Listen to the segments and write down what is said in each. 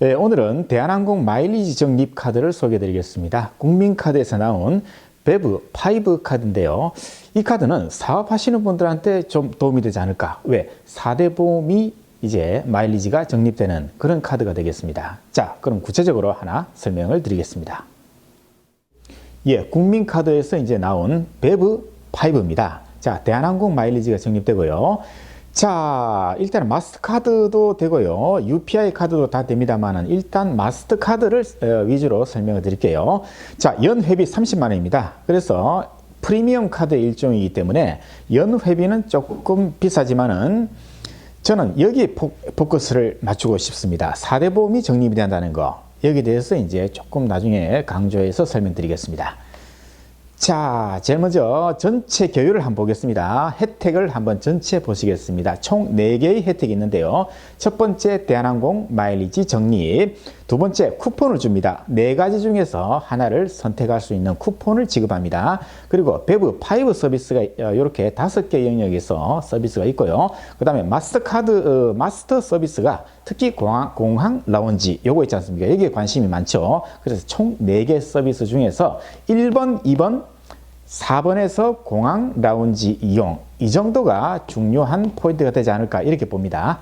오늘은 대한항공 마일리지 적립 카드를 소개해 드리겠습니다. 국민카드에서 나온 베브 5 카드인데요. 이 카드는 사업하시는 분들한테 좀 도움이 되지 않을까? 왜? 4대 보험이 이제 마일리지가 적립되는 그런 카드가 되겠습니다. 자, 그럼 구체적으로 하나 설명을 드리겠습니다. 국민카드에서 이제 나온 베브 5입니다. 자, 대한항공 마일리지가 적립되고요. 자, 일단 마스터카드도 되고요. UPI 카드도 다 됩니다만은 일단 마스터카드를 위주로 설명을 드릴게요. 자, 연회비 30만 원입니다. 그래서 프리미엄 카드의 일종이기 때문에 연회비는 조금 비싸지만은 저는 여기에 포커스를 맞추고 싶습니다. 4대 보험이 적립이 된다는 거. 여기에 대해서 이제 조금 나중에 강조해서 설명드리겠습니다. 자, 제일 먼저 전체 개요를 한번 보겠습니다. 혜택을 한번 전체 보시겠습니다. 총 4개의 혜택이 있는데요. 첫 번째, 대한항공 마일리지 적립. 두 번째, 쿠폰을 줍니다. 4가지 중에서 하나를 선택할 수 있는 쿠폰을 지급합니다. 그리고 베브 5 서비스가 이렇게 5개 영역에서 서비스가 있고요. 그 다음에 마스터카드, 마스터 서비스가 특히 공항 라운지 요거 있지 않습니까? 여기에 관심이 많죠. 그래서 총 4개 서비스 중에서 1번, 2번, 4번에서 공항 라운지 이용, 이 정도가 중요한 포인트가 되지 않을까 이렇게 봅니다.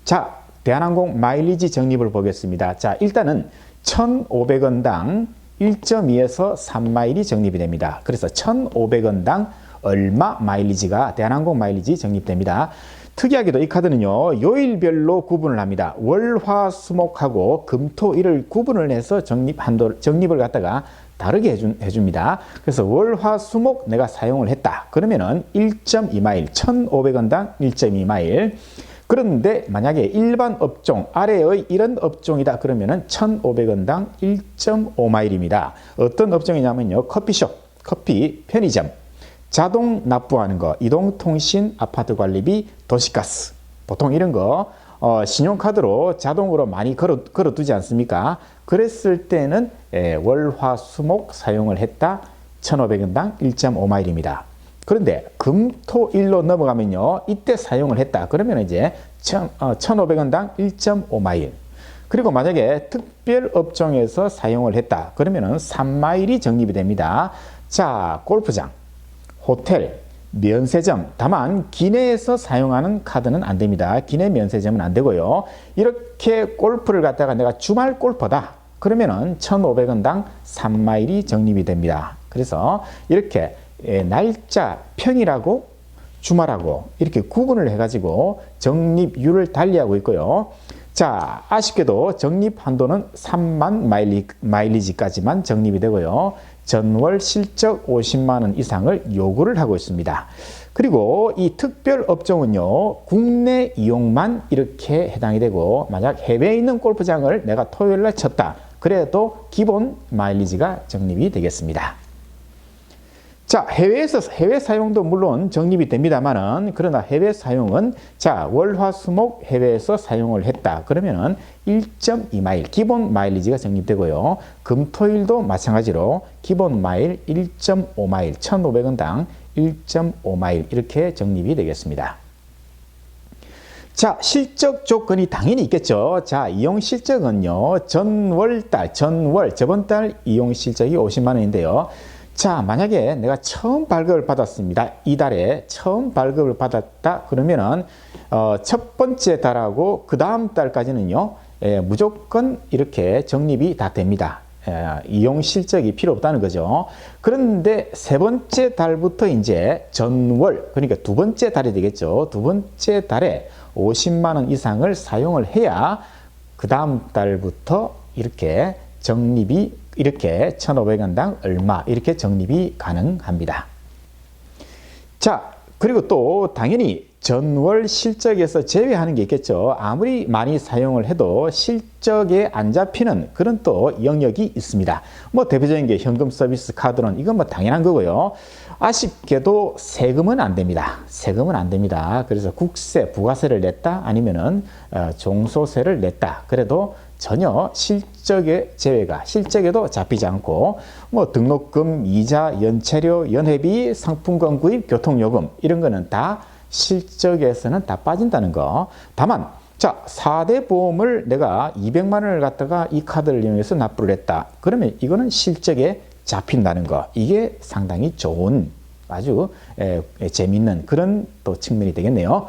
자, 대한항공 마일리지 적립을 보겠습니다. 자, 일단은 1,500원당 1.2에서 3마일이 적립이 됩니다. 그래서 1,500원당 얼마 마일리지가 대한항공 마일리지 적립됩니다. 특이하게도 이 카드는요, 요일별로 구분을 합니다. 월, 화, 수목하고 금, 토, 일을 구분을 해서 적립을 갖다가 다르게 해줍니다. 그래서 월, 화, 수목 내가 사용을 했다. 그러면은 1.2마일, 1,500원당 1.2마일. 그런데 만약에 일반 업종, 아래의 이런 업종이다. 그러면은 1,500원당 1.5마일입니다. 어떤 업종이냐면요, 커피숍, 커피, 편의점, 자동 납부하는 거, 이동통신, 아파트 관리비, 도시가스. 보통 이런 거 신용카드로 자동으로 많이 걸어두지 않습니까? 그랬을 때는 월, 화, 수목 사용을 했다. 1,500원당 1.5마일입니다. 그런데 금, 토, 일로 넘어가면요, 이때 사용을 했다. 그러면 이제 1,500원당 1.5마일. 그리고 만약에 특별 업종에서 사용을 했다. 그러면은 3마일이 적립이 됩니다. 자, 골프장, 호텔, 면세점, 다만 기내에서 사용하는 카드는 안 됩니다. 기내 면세점은 안 되고요. 이렇게 골프를 갖다가 내가 주말 골퍼다. 그러면은 1,500원당 3마일이 적립이 됩니다. 그래서 이렇게 날짜, 평일하고 주말하고 이렇게 구분을 해가지고 적립률을 달리하고 있고요. 자, 아쉽게도 적립 한도는 3만 마일리지까지만 적립이 되고요. 전월 실적 50만 원 이상을 요구를 하고 있습니다. 그리고 이 특별 업종은요, 국내 이용만 이렇게 해당이 되고, 만약 해외에 있는 골프장을 내가 토요일 날 쳤다. 그래도 기본 마일리지가 적립이 되겠습니다. 자, 해외 사용도 물론 적립이 됩니다만은, 그러나 해외 사용은, 자, 월, 화, 수, 목 해외에서 사용을 했다. 그러면은 1.2마일, 기본 마일리지가 적립되고요. 금, 토, 일도 마찬가지로 기본 마일 1.5마일, 1,500원당 1.5마일 이렇게 적립이 되겠습니다. 자, 실적 조건이 당연히 있겠죠. 자, 이용 실적은요, 전월, 저번 달 이용 실적이 50만 원인데요. 자, 만약에 내가 처음 발급을 받았습니다. 이달에 처음 발급을 받았다. 그러면은 첫 번째 달하고 그 다음 달까지는요, 무조건 이렇게 적립이 다 됩니다. 이용 실적이 필요 없다는 거죠. 그런데 세 번째 달부터 이제 전월, 그러니까 두 번째 달이 되겠죠. 두 번째 달에 50만 원 이상을 사용을 해야 그 다음 달부터 이렇게 적립이 이렇게 1,500원당 얼마 이렇게 적립이 가능합니다. 자, 그리고 또 당연히 전월 실적에서 제외하는 게 있겠죠. 아무리 많이 사용을 해도 실적에 안 잡히는 그런 또 영역이 있습니다. 뭐 대표적인 게 현금 서비스 카드론, 이건 뭐 당연한 거고요. 아쉽게도 세금은 안 됩니다. 세금은 안 됩니다. 그래서 국세, 부가세를 냈다 아니면은 종소세를 냈다. 그래도 전혀 실적의 제외가, 실적에도 잡히지 않고, 뭐 등록금, 이자, 연체료, 연회비, 상품권 구입, 교통요금 이런 거는 다 실적에서는 다 빠진다는 거. 다만 자, 4대 보험을 내가 200만 원을 갖다가 이 카드를 이용해서 납부를 했다. 그러면 이거는 실적에 잡힌다는 거. 이게 상당히 좋은 아주 재미있는 그런 또 측면이 되겠네요.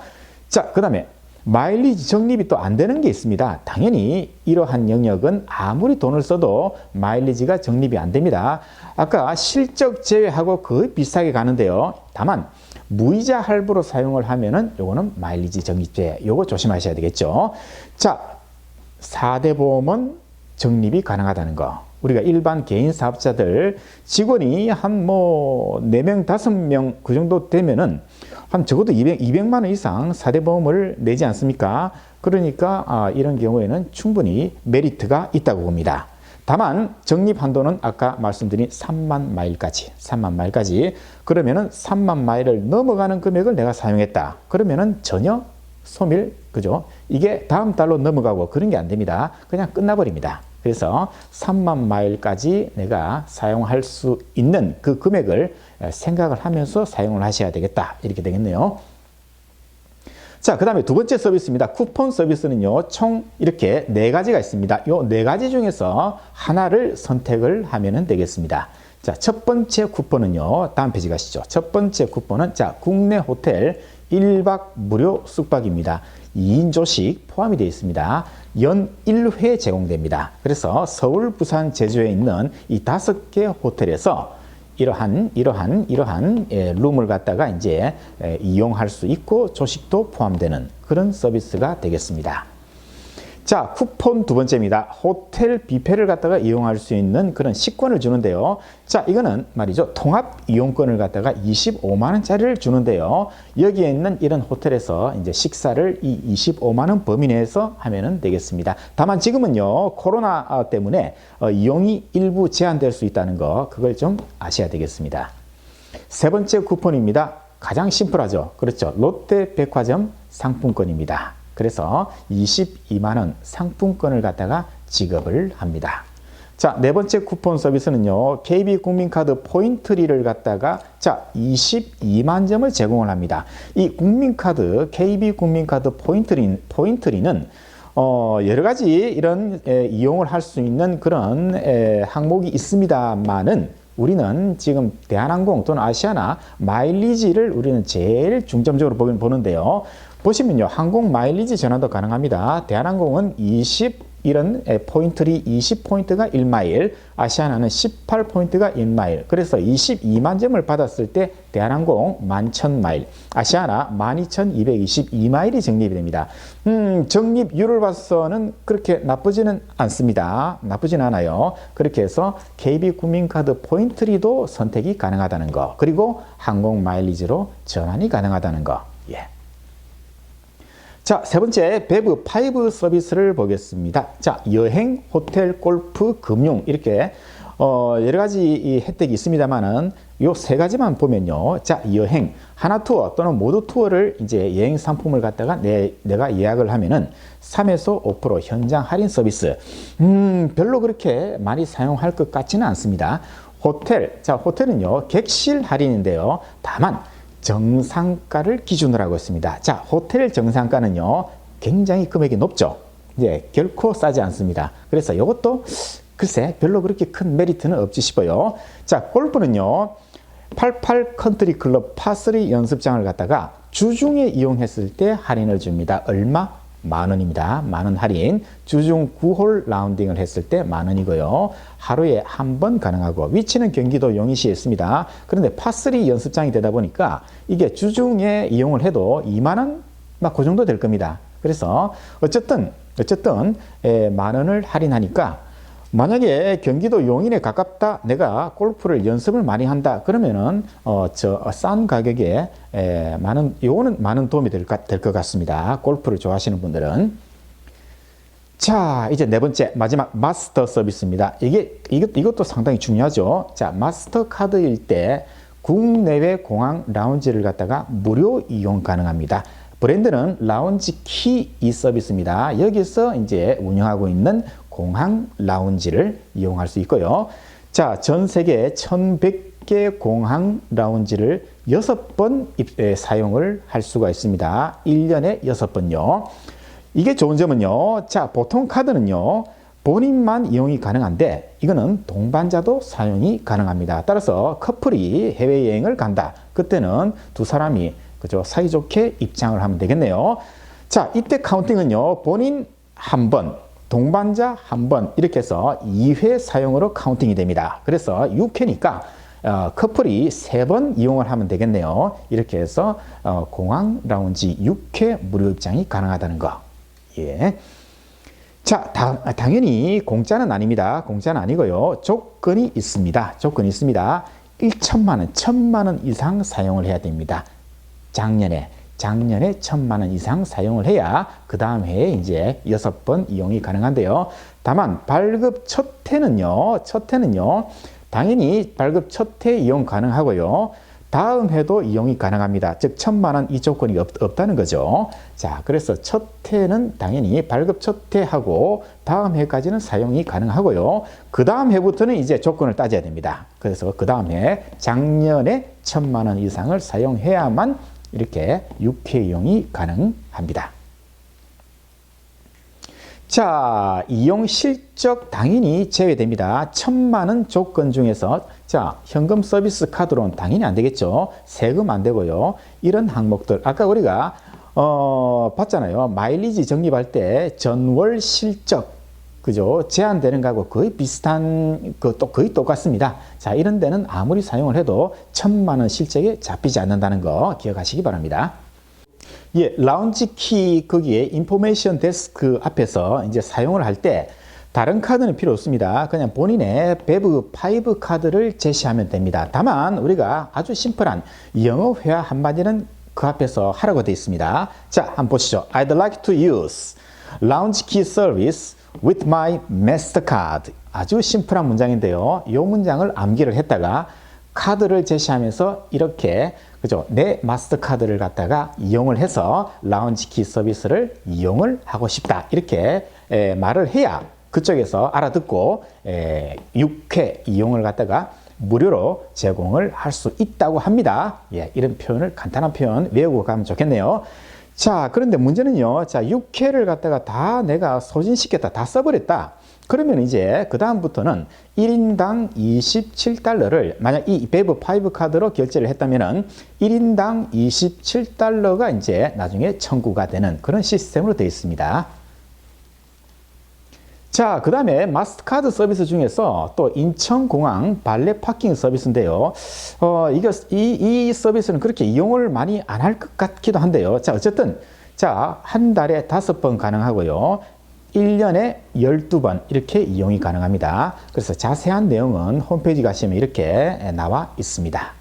자, 그 다음에 마일리지 적립이 또 안 되는 게 있습니다. 당연히 이러한 영역은 아무리 돈을 써도 마일리지가 적립이 안 됩니다. 아까 실적 제외하고 거의 비슷하게 가는데요. 다만 무이자 할부로 사용을 하면은 요거는 마일리지 적립제, 요거 조심하셔야 되겠죠. 자, 4대 보험은 적립이 가능하다는 거. 우리가 일반 개인 사업자들 직원이 한 뭐 4명, 5명 그 정도 되면은 한 적어도 200만 원 이상 4대 보험을 내지 않습니까? 그러니까 이런 경우에는 충분히 메리트가 있다고 봅니다. 다만 적립 한도는 아까 말씀드린 3만 마일까지 그러면은 3만 마일을 넘어가는 금액을 내가 사용했다. 그러면은 전혀 소멸, 그죠? 이게 다음 달로 넘어가고 그런 게 안 됩니다. 그냥 끝나버립니다. 그래서 3만 마일까지 내가 사용할 수 있는 그 금액을 생각을 하면서 사용을 하셔야 되겠다. 이렇게 되겠네요. 자, 그 다음에 두 번째 서비스입니다. 쿠폰 서비스는요, 총 이렇게 4가지가 있습니다. 요 4가지 중에서 하나를 선택을 하면 되겠습니다. 자, 첫 번째 쿠폰은요, 다음 페이지 가시죠. 첫 번째 쿠폰은, 자, 국내 호텔 1박 무료 숙박입니다. 2인 조식 포함이 되어 있습니다. 연 1회 제공됩니다. 그래서 서울, 부산, 제주에 있는 이 5개 호텔에서 이러한 룸을 갖다가 이제 이용할 수 있고 조식도 포함되는 그런 서비스가 되겠습니다. 자, 쿠폰 두 번째입니다. 호텔 뷔페를 갖다가 이용할 수 있는 그런 식권을 주는데요. 자, 이거는 말이죠. 통합 이용권을 갖다가 25만 원짜리를 주는데요. 여기에 있는 이런 호텔에서 이제 식사를 이 25만 원 범위 내에서 하면 되겠습니다. 다만 지금은요, 코로나 때문에 이용이 일부 제한될 수 있다는 거, 그걸 좀 아셔야 되겠습니다. 세 번째 쿠폰입니다. 가장 심플하죠. 그렇죠. 롯데백화점 상품권입니다. 그래서 22만 원 상품권을 갖다가 지급을 합니다. 자, 네 번째 쿠폰 서비스는요, KB국민카드 포인트리를 갖다가 자, 22만 점을 제공을 합니다. 이 국민카드, KB국민카드 포인트리는 여러 가지 이런 이용을 할 수 있는 그런 항목이 있습니다만은 우리는 지금 대한항공 또는 아시아나 마일리지를 우리는 제일 중점적으로 보는데요. 보시면요, 항공 마일리지 전환도 가능합니다. 대한항공은 이런 포인트리 20포인트가 1마일, 아시아나는 18포인트가 1마일. 그래서 22만 점을 받았을 때 대한항공 11,000마일, 아시아나 12,222마일이 적립이 됩니다. 적립률을 봐서는 그렇게 나쁘지는 않습니다. 나쁘진 않아요. 그렇게 해서 KB국민카드 포인트리도 선택이 가능하다는 거, 그리고 항공 마일리지로 전환이 가능하다는 거. 예. 자, 세 번째 베브 5 서비스를 보겠습니다. 자, 여행, 호텔, 골프, 금융 이렇게 여러 가지 혜택이 있습니다만은 요 세 가지만 보면요. 자, 여행, 하나 투어 또는 모두 투어를 이제 여행 상품을 갖다가 내가 예약을 하면은 3에서 5% 현장 할인 서비스. 별로 그렇게 많이 사용할 것 같지는 않습니다. 호텔, 자, 호텔은요, 객실 할인인데요. 다만 정상가를 기준으로 하고 있습니다. 자, 호텔 정상가는요, 굉장히 금액이 높죠. 예, 결코 싸지 않습니다. 그래서 이것도 글쎄 별로 그렇게 큰 메리트는 없지 싶어요. 자, 골프는요, 88 컨트리 클럽 파3 연습장을 갖다가 주중에 이용했을 때 할인을 줍니다. 얼마? 10,000원입니다. 10,000원 할인. 주중 9홀 라운딩을 했을 때 10,000원이고요. 하루에 한 번 가능하고, 위치는 경기도 용인시에 있습니다. 그런데 파3 연습장이 되다 보니까 이게 주중에 이용을 해도 20,000원 막 그 정도 될 겁니다. 그래서 어쨌든 10,000원을 할인하니까, 만약에 경기도 용인에 가깝다, 내가 골프를 연습을 많이 한다, 그러면은 싼 가격에 요거는 많은 도움이 될 것 같습니다. 골프를 좋아하시는 분들은. 자, 이제 네 번째 마지막 마스터 서비스입니다. 이것도 상당히 중요하죠. 자, 마스터 카드일 때 국내외 공항 라운지를 갖다가 무료 이용 가능합니다. 브랜드는 라운지 키 이 서비스입니다. 여기서 이제 운영하고 있는 공항 라운지를 이용할 수 있고요. 자, 전 세계 1,100개 공항 라운지를 6번 사용을 할 수가 있습니다. 1년에 6번요. 이게 좋은 점은요. 자, 보통 카드는요. 본인만 이용이 가능한데 이거는 동반자도 사용이 가능합니다. 따라서 커플이 해외여행을 간다. 그때는 두 사람이 그죠? 사이좋게 입장을 하면 되겠네요. 자, 이때 카운팅은요. 본인 한 번, 동반자 한 번 이렇게 해서 2회 사용으로 카운팅이 됩니다. 그래서 6회니까 커플이 3번 이용을 하면 되겠네요. 이렇게 해서 공항 라운지 6회 무료 입장이 가능하다는 거. 예. 자, 당연히 공짜는 아닙니다. 공짜는 아니고요. 조건이 있습니다. 조건이 있습니다. 1천만 원, 1천만 원 이상 사용을 해야 됩니다. 작년에 1천만 원 이상 사용을 해야 그 다음 해에 이제 6번 이용이 가능한데요. 다만 발급 첫 해는요. 당연히 발급 첫 해 이용 가능하고요. 다음 해도 이용이 가능합니다. 즉 1천만 원 이 조건이 없다는 거죠. 자, 그래서 첫 해는 당연히 발급 첫 해하고 다음 해까지는 사용이 가능하고요. 그 다음 해부터는 이제 조건을 따져야 됩니다. 그래서 그 다음 해 작년에 1천만 원 이상을 사용해야만 이렇게 6회 이용이 가능합니다. 자, 이용 실적 당연히 제외됩니다. 1천만 원 조건 중에서 자, 현금 서비스 카드로는 당연히 안 되겠죠. 세금 안 되고요. 이런 항목들 아까 우리가 봤잖아요. 마일리지 적립할 때 전월 실적 그죠? 제한되는 거하고 거의 비슷한 거의 똑같습니다. 자, 이런 데는 아무리 사용을 해도 1천만 원 실적에 잡히지 않는다는 거 기억하시기 바랍니다. 예, 라운지 키 거기에 인포메이션 데스크 앞에서 이제 사용을 할 때 다른 카드는 필요 없습니다. 그냥 본인의 베브 5 카드를 제시하면 됩니다. 다만 우리가 아주 심플한 영어 회화 한마디는 그 앞에서 하라고 되어 있습니다. 자, 한번 보시죠. I'd like to use lounge key service with my MasterCard. 아주 심플한 문장인데요. 이 문장을 암기를 했다가 카드를 제시하면서 이렇게 그죠? 내 마스터카드를 갖다가 이용을 해서 라운지 키 서비스를 이용을 하고 싶다. 이렇게 말을 해야 그쪽에서 알아듣고 6회 이용을 갖다가 무료로 제공을 할 수 있다고 합니다. 예, 이런 표현을 간단한 표현 외우고 가면 좋겠네요. 자, 그런데 문제는요. 자, 6회를 갖다가 다 내가 소진시켰다. 다 써버렸다. 그러면 이제 그 다음부터는 1인당 27달러를 만약 이 베브 5 카드로 결제를 했다면은 1인당 27달러가 이제 나중에 청구가 되는 그런 시스템으로 되어 있습니다. 자, 그 다음에 마스터카드 서비스 중에서 또 인천공항 발렛 파킹 서비스인데요. 이 서비스는 그렇게 이용을 많이 안 할 것 같기도 한데요. 자, 어쨌든 자, 한 달에 5번 가능하고요. 1년에 12번 이렇게 이용이 가능합니다. 그래서 자세한 내용은 홈페이지 가시면 이렇게 나와 있습니다.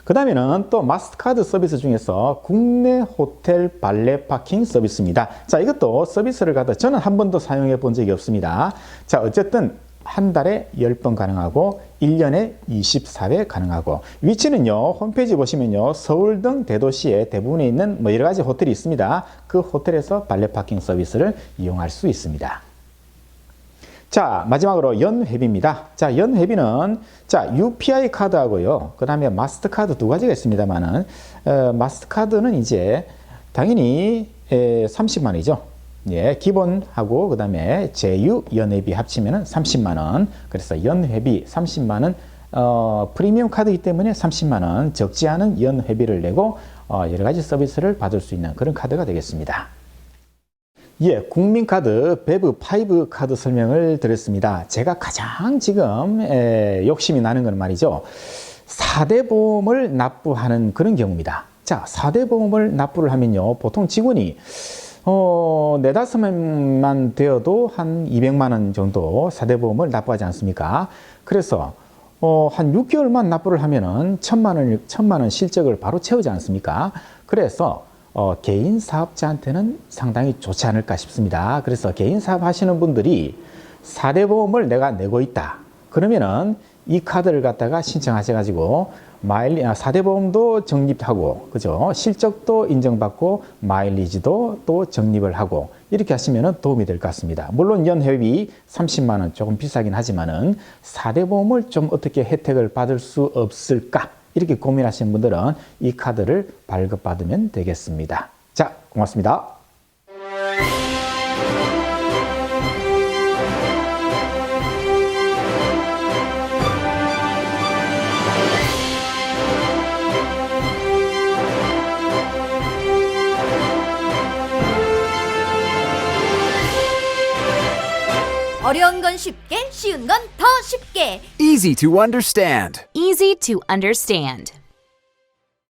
그 다음에는 또 마스터카드 서비스 중에서 국내 호텔 발렛 파킹 서비스입니다. 자, 이것도 서비스를 갖다 저는 한 번도 사용해 본 적이 없습니다. 자, 어쨌든 한 달에 10번 가능하고 1년에 24회 가능하고 위치는요. 홈페이지 보시면요. 서울 등 대도시에 대부분에 있는 뭐 여러 가지 호텔이 있습니다. 그 호텔에서 발렛 파킹 서비스를 이용할 수 있습니다. 자, 마지막으로 연회비입니다. 자, 연회비는 자, UPI 카드하고요. 그 다음에 마스터카드 두 가지가 있습니다만은 마스터카드는 이제 당연히 30만 원이죠. 예, 기본하고 그 다음에 제휴 연회비 합치면은 30만 원. 그래서 연회비 30만 원. 프리미엄 카드이기 때문에 30만 원. 적지 않은 연회비를 내고 여러 가지 서비스를 받을 수 있는 그런 카드가 되겠습니다. 예, 국민카드 베브 5 카드 설명을 드렸습니다. 제가 가장 지금 욕심이 나는 건 말이죠. 4대 보험을 납부하는 그런 경우입니다. 자, 4대 보험을 납부를 하면요. 보통 직원이 4~5명만 되어도 한 200만 원 정도 4대 보험을 납부하지 않습니까? 그래서 한 6개월만 납부를 하면은 1,000만 원 실적을 바로 채우지 않습니까? 그래서 개인 사업자한테는 상당히 좋지 않을까 싶습니다. 그래서 개인 사업 하시는 분들이 4대 보험을 내가 내고 있다. 그러면은 이 카드를 갖다가 신청하셔가지고 4대 보험도 적립하고, 그죠? 실적도 인정받고, 마일리지도 또 적립을 하고, 이렇게 하시면 도움이 될 것 같습니다. 물론 연회비 30만 원 조금 비싸긴 하지만은 4대 보험을 좀 어떻게 혜택을 받을 수 없을까? 이렇게 고민하시는 분들은 이 카드를 발급받으면 되겠습니다. 자, 고맙습니다. 어려운 건 쉽게, 쉬운 건 더 쉽게. Easy to understand. Easy to understand.